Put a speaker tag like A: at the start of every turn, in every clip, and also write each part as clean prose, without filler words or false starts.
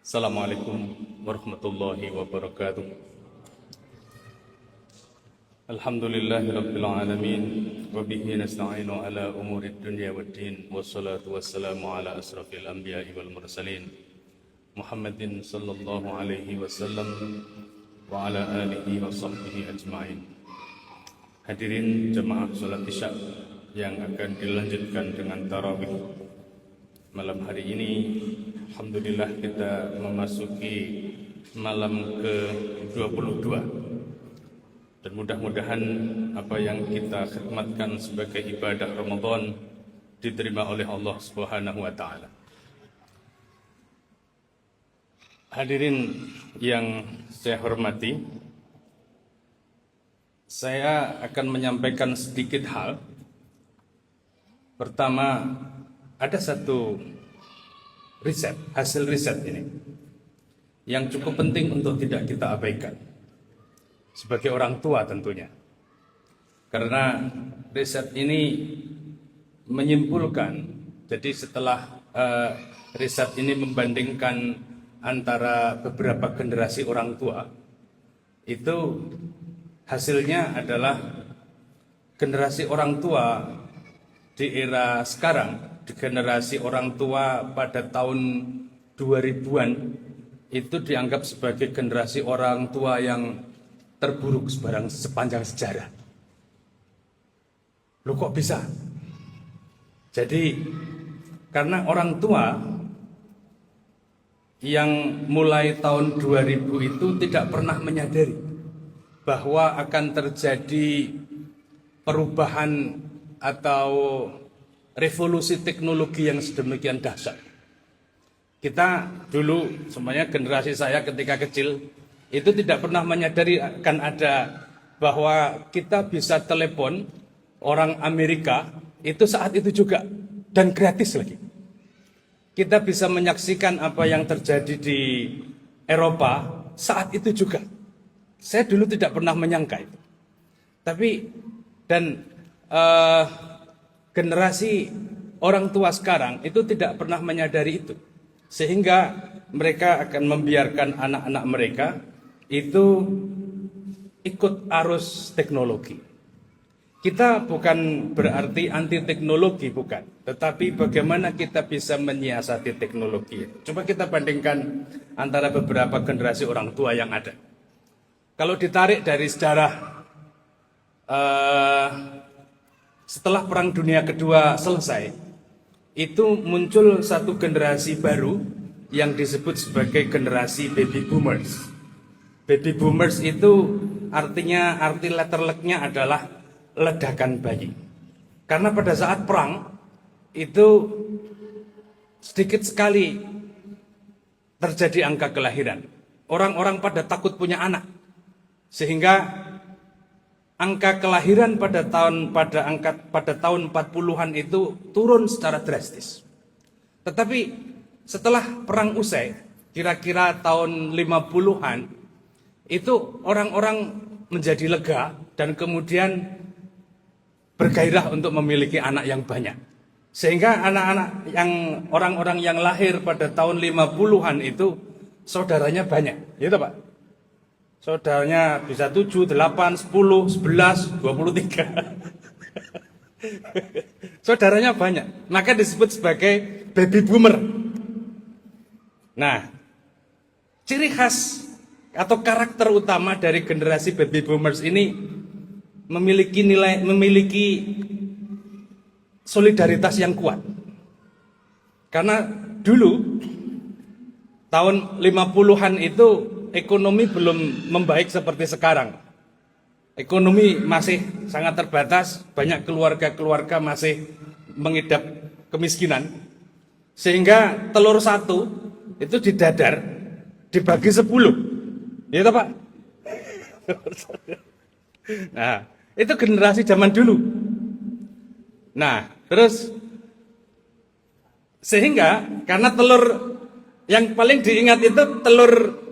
A: Assalamualaikum warahmatullahi wabarakatuh. Alhamdulillahi rabbil alamin wa bihi nasta'inu ala umurid dunya waddin wassalatu wassalamu ala asrafil anbiya'i wal mursalin Muhammadin sallallahu alaihi wasallam wa ala alihi wa sahbihi ajma'in. Hadirin jemaah salat Isya yang akan dilanjutkan dengan tarawih malam hari ini. Alhamdulillah kita memasuki malam ke-22 dan mudah-mudahan apa yang kita khidmatkan sebagai ibadah Ramadan diterima oleh Allah Subhanahu wa taala. Hadirin yang saya hormati, saya akan menyampaikan sedikit hal. Pertama, ada satu hasil riset ini yang cukup penting untuk tidak kita abaikan sebagai orang tua tentunya, karena riset ini menyimpulkan, jadi setelah riset ini membandingkan antara beberapa generasi orang tua, itu hasilnya adalah generasi orang tua di era sekarang, di generasi orang tua pada tahun 2000-an itu dianggap sebagai generasi orang tua yang terburuk sepanjang sejarah. Loh kok bisa? Jadi karena orang tua yang mulai tahun 2000 itu tidak pernah menyadari bahwa akan terjadi perubahan atau revolusi teknologi yang sedemikian dahsyat. Kita dulu, semuanya generasi saya ketika kecil, itu tidak pernah menyadari akan ada bahwa kita bisa telepon orang Amerika itu saat itu juga, dan gratis lagi. Kita bisa menyaksikan apa yang terjadi di Eropa saat itu juga. Saya dulu tidak pernah menyangka itu. Tapi generasi orang tua sekarang itu tidak pernah menyadari itu, sehingga mereka akan membiarkan anak-anak mereka itu ikut arus teknologi. Kita bukan berarti anti teknologi, bukan, tetapi bagaimana kita bisa menyiasati teknologi. Coba kita bandingkan antara beberapa generasi orang tua yang ada. Kalau ditarik dari sejarah setelah Perang Dunia Kedua selesai, itu muncul satu generasi baru yang disebut sebagai generasi baby boomers. Baby boomers itu arti letter luck-nya adalah ledakan bayi. Karena pada saat perang itu sedikit sekali terjadi angka kelahiran. Orang-orang pada takut punya anak, sehingga angka kelahiran pada tahun 40-an itu turun secara drastis. Tetapi setelah perang usai, kira-kira tahun 50-an, itu orang-orang menjadi lega dan kemudian bergairah untuk memiliki anak yang banyak. Sehingga orang-orang yang lahir pada tahun 50-an itu saudaranya banyak, gitu Pak. Saudaranya bisa 7, 8, 10, 11, 23. Saudaranya banyak, maka disebut sebagai baby boomer. Nah, ciri khas atau karakter utama dari generasi baby boomers ini memiliki solidaritas yang kuat. Karena dulu tahun 50-an itu ekonomi belum membaik seperti sekarang. Ekonomi masih sangat terbatas, banyak keluarga-keluarga masih mengidap kemiskinan. Sehingga telur satu itu didadar, dibagi 10. Ya Pak? Nah, itu generasi zaman dulu. Nah, terus sehingga karena telur yang paling diingat itu telur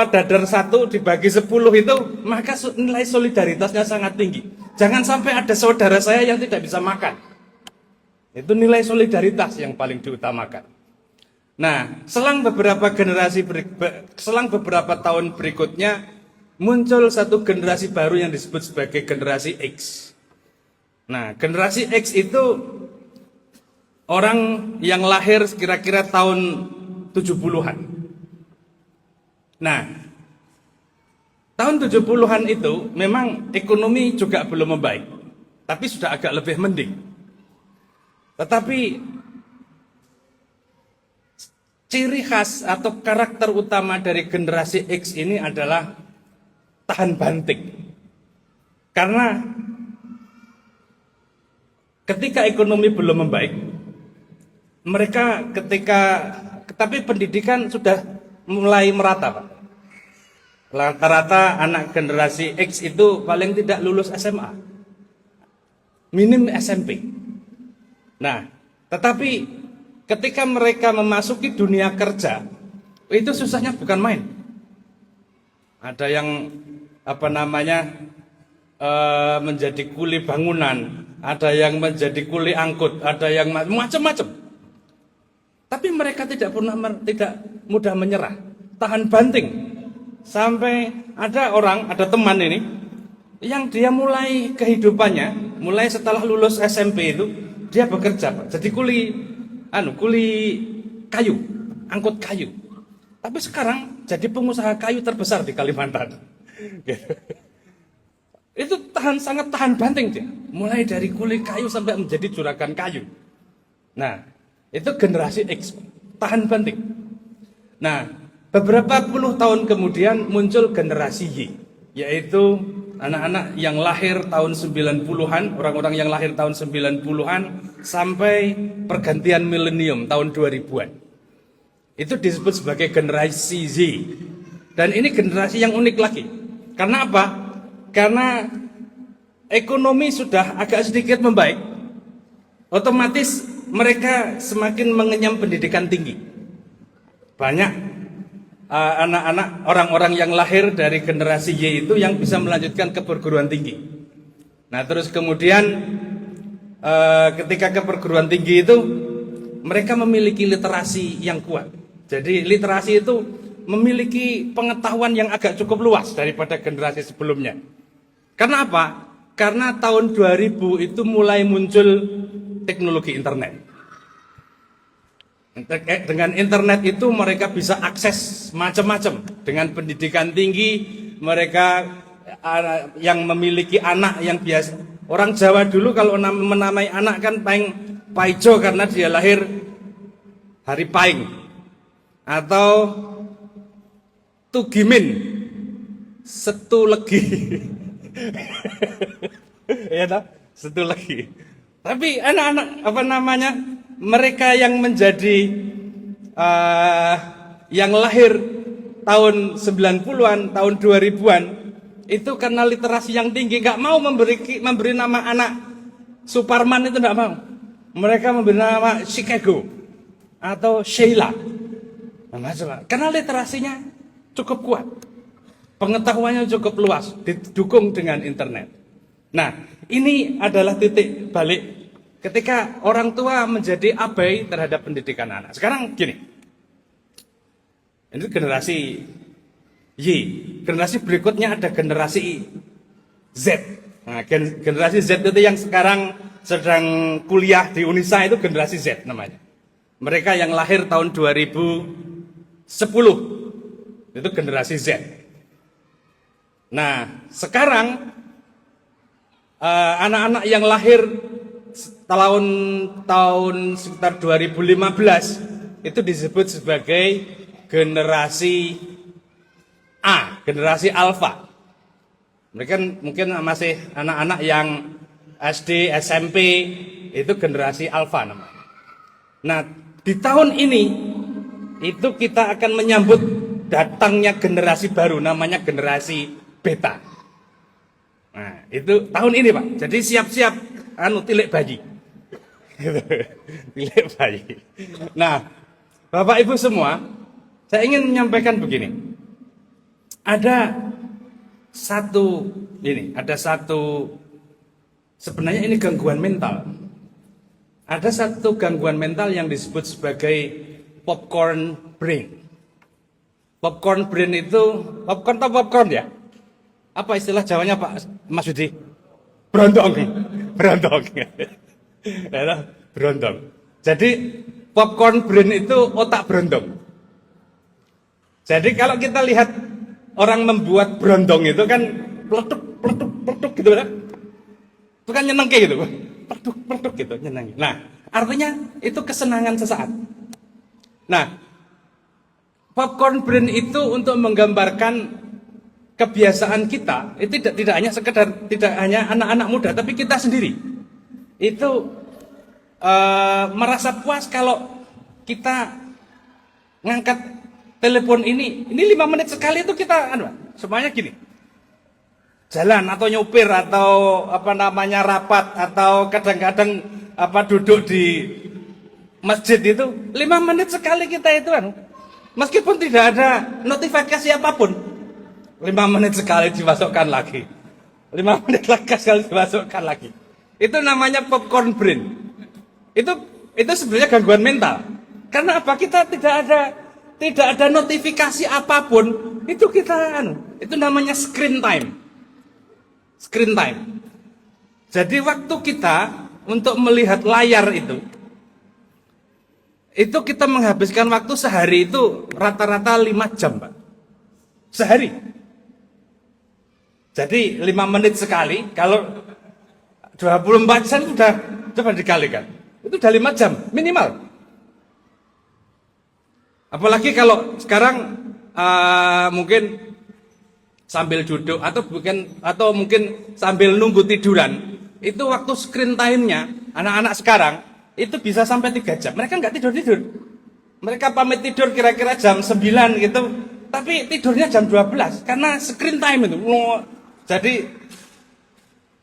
A: dadar 1 dibagi 10 itu, maka nilai solidaritasnya sangat tinggi. Jangan sampai ada saudara saya yang tidak bisa makan. Itu nilai solidaritas yang paling diutamakan. Nah, selang beberapa tahun berikutnya muncul satu generasi baru yang disebut sebagai generasi X. Nah, generasi X itu orang yang lahir kira-kira tahun 70-an. Nah, tahun 70-an itu memang ekonomi juga belum membaik, tapi sudah agak lebih mending. Tetapi ciri khas atau karakter utama dari generasi X ini adalah tahan banting. Karena ketika ekonomi belum membaik, tapi pendidikan sudah mulai merata, Pak. Rata-rata anak generasi X itu paling tidak lulus SMA, minim SMP. Nah, tetapi ketika mereka memasuki dunia kerja, itu susahnya bukan main. Ada yang menjadi kuli bangunan, ada yang menjadi kuli angkut, ada yang macam-macam. Tapi mereka tidak mudah menyerah, tahan banting. Sampai ada teman ini yang dia mulai kehidupannya, mulai setelah lulus SMP itu dia bekerja, Pak. Jadi kuli kayu, angkut kayu. Tapi sekarang jadi pengusaha kayu terbesar di Kalimantan. Itu sangat tahan banting dia. Mulai dari kuli kayu sampai menjadi juragan kayu. Nah, itu generasi X, tahan banting. Nah, beberapa puluh tahun kemudian muncul generasi Y, yaitu anak-anak yang lahir tahun 90-an, orang-orang yang lahir tahun 90-an sampai pergantian milenium tahun 2000-an. Itu disebut sebagai generasi Z. Dan ini generasi yang unik lagi. Karena apa? Karena ekonomi sudah agak sedikit membaik. Otomatis mereka semakin mengenyam pendidikan tinggi. Banyak anak-anak orang-orang yang lahir dari generasi Y itu yang bisa melanjutkan ke perguruan tinggi. Nah, terus kemudian ketika ke perguruan tinggi itu mereka memiliki literasi yang kuat. Jadi literasi itu memiliki pengetahuan yang agak cukup luas daripada generasi sebelumnya. Karena apa? Karena tahun 2000 itu mulai muncul teknologi internet. Dengan internet itu mereka bisa akses macam-macam. Dengan pendidikan tinggi, mereka yang memiliki anak yang biasa. Orang Jawa dulu kalau menamai anak kan Paijo karena dia lahir hari Paing. Atau Tugimin, Setu Legi. Ya toh? Setu Legi. Tapi anak-anak mereka yang menjadi yang lahir tahun 90-an, tahun 2000-an itu karena literasi yang tinggi nggak mau memberi nama anak Suparman, itu nggak mau. Mereka memberi nama Chicago atau Sheila. Karena literasinya cukup kuat, pengetahuannya cukup luas, didukung dengan internet. Nah, ini adalah titik balik ketika orang tua menjadi abai terhadap pendidikan anak. Sekarang gini, ini generasi Y, generasi berikutnya ada generasi Z. Nah, generasi Z itu yang sekarang sedang kuliah di Unisa, itu generasi Z namanya. Mereka yang lahir tahun 2010 itu generasi Z. Nah, sekarang anak-anak yang lahir tahun sekitar 2015 itu disebut sebagai generasi A, generasi Alpha. Mereka mungkin masih anak-anak yang SD, SMP, itu generasi Alpha namanya. Nah, di tahun ini itu kita akan menyambut datangnya generasi baru namanya generasi Beta. Nah, itu tahun ini, Pak. Jadi siap-siap tilik bayi. Tilik bayi. Nah, Bapak Ibu semua, saya ingin menyampaikan begini. Ada satu sebenarnya ini gangguan mental. Ada satu gangguan mental yang disebut sebagai popcorn brain. Popcorn brain itu, popcorn atau popcorn ya? Apa istilah Jawanya Pak Mas Yudi? Berontong. Berontong. Jadi popcorn brain itu otak berontong. Jadi kalau kita lihat orang membuat berontong itu kan peletuk gitu kan? Itu kan nyeneng kayak gitu. Peletuk gitu, nyeneng. Nah, artinya itu kesenangan sesaat. Nah, popcorn brain itu untuk menggambarkan kebiasaan kita, itu tidak hanya sekedar, tidak hanya anak-anak muda, tapi kita sendiri. Itu merasa puas kalau kita ngangkat telepon ini 5 menit sekali itu kita semuanya gini. Jalan atau nyopir atau rapat atau kadang-kadang duduk di masjid itu 5 menit sekali kita itu meskipun tidak ada notifikasi apapun, 5 menit sekali dimasukkan lagi. 5 menit sekali dimasukkan lagi. Itu namanya popcorn brain. Itu sebenarnya gangguan mental. Karena apa? Kita tidak ada notifikasi apapun. Itu kita itu namanya screen time. Screen time. Jadi waktu kita untuk melihat layar itu kita menghabiskan waktu sehari itu rata-rata 5 jam, Pak. Sehari. Jadi 5 menit sekali, kalau 24 jam sudah coba dikalikan. Itu udah 5 jam minimal. Apalagi kalau sekarang mungkin sambil duduk atau mungkin sambil nunggu tiduran, itu waktu screen time-nya anak-anak sekarang itu bisa sampai 3 jam. Mereka nggak tidur. Mereka pamit tidur kira-kira jam 9 gitu, tapi tidurnya jam 12 karena screen time itu. Jadi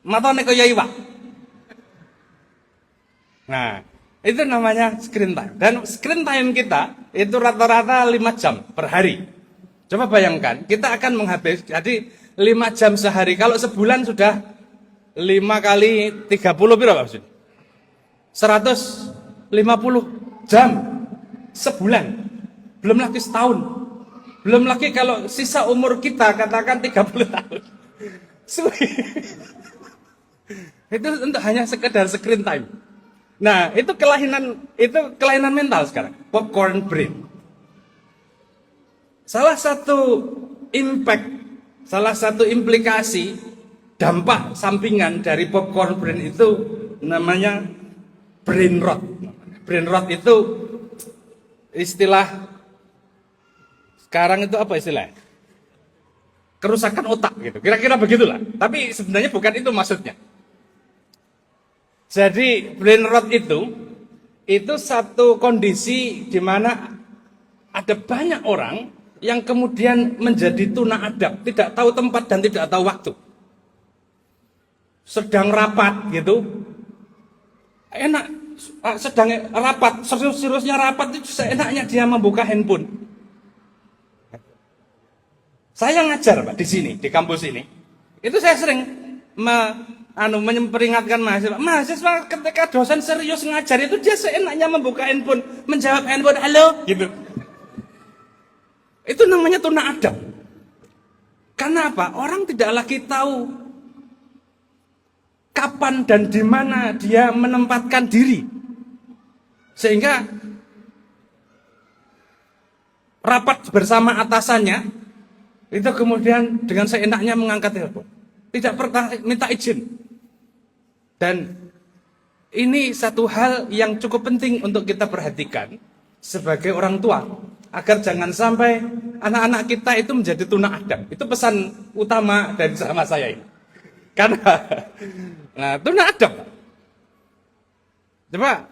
A: mata neko iwak. Nah, itu namanya screen time. Dan screen time kita itu rata-rata 5 jam per hari. Coba bayangkan, kita akan menghabiskan jadi 5 jam sehari. Kalau sebulan sudah 5 kali 30 berapa maksud? 150 jam sebulan. Belum lagi setahun. Belum lagi kalau sisa umur kita katakan 30 tahun. Itu untuk hanya sekedar screen time. Nah, itu kelainan mental sekarang, popcorn brain. Salah satu implikasi dampak sampingan dari popcorn brain itu namanya brain rot. Brain rot itu istilah sekarang itu apa istilahnya? Kerusakan otak gitu. Kira-kira begitulah. Tapi sebenarnya bukan itu maksudnya. Jadi brain rot itu satu kondisi di mana ada banyak orang yang kemudian menjadi tuna adap, tidak tahu tempat dan tidak tahu waktu. Sedang rapat gitu, enak, sedang rapat, serius-seriusnya rapat itu seenaknya dia membuka handphone. Saya ngajar Pak di sini, di kampus ini. Itu saya sering memperingatkan mahasiswa ketika dosen serius ngajar itu dia seenaknya membuka handphone, menjawab handphone, halo, gitu. Itu namanya tuna adab. Karena apa? Orang tidak lagi tahu kapan dan di mana dia menempatkan diri. Sehingga rapat bersama atasannya itu kemudian dengan seenaknya mengangkat telepon. Tidak pernah minta izin. Dan ini satu hal yang cukup penting untuk kita perhatikan sebagai orang tua, agar jangan sampai anak-anak kita itu menjadi tuna adab. Itu pesan utama dari sama saya ini. Karena tuna adab. Coba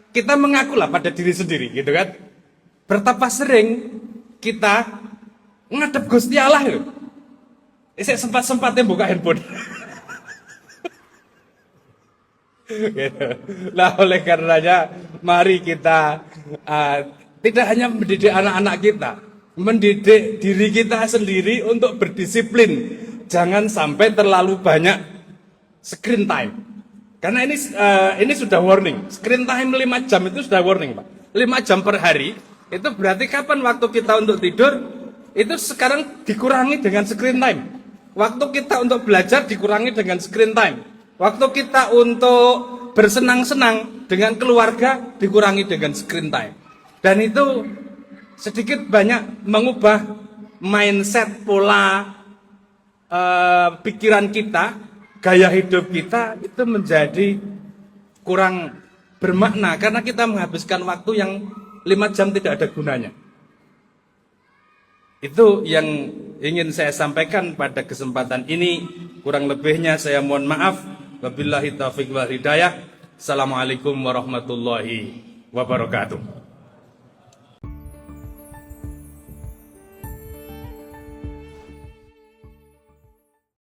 A: kita mengakulah pada diri sendiri gitu kan. Betapa sering kita ngadep Gusti Allah itu. Sempat-sempatnya buka handphone. Gitu. Nah, oleh karenanya mari kita tidak hanya mendidik anak-anak kita, mendidik diri kita sendiri untuk berdisiplin. Jangan sampai terlalu banyak screen time. Karena ini sudah warning. Screen time 5 jam itu sudah warning, Pak. 5 jam per hari, itu berarti kapan waktu kita untuk tidur? Itu sekarang dikurangi dengan screen time. Waktu kita untuk belajar dikurangi dengan screen time. Waktu kita untuk bersenang-senang dengan keluarga dikurangi dengan screen time. Dan itu sedikit banyak mengubah mindset, pola pikiran kita, gaya hidup kita itu menjadi kurang bermakna karena kita menghabiskan waktu yang 5 jam tidak ada gunanya. Itu yang ingin saya sampaikan pada kesempatan ini. Kurang lebihnya saya mohon maaf. Wabillahi taufiq wal hidayah. Assalamualaikum warahmatullahi wabarakatuh.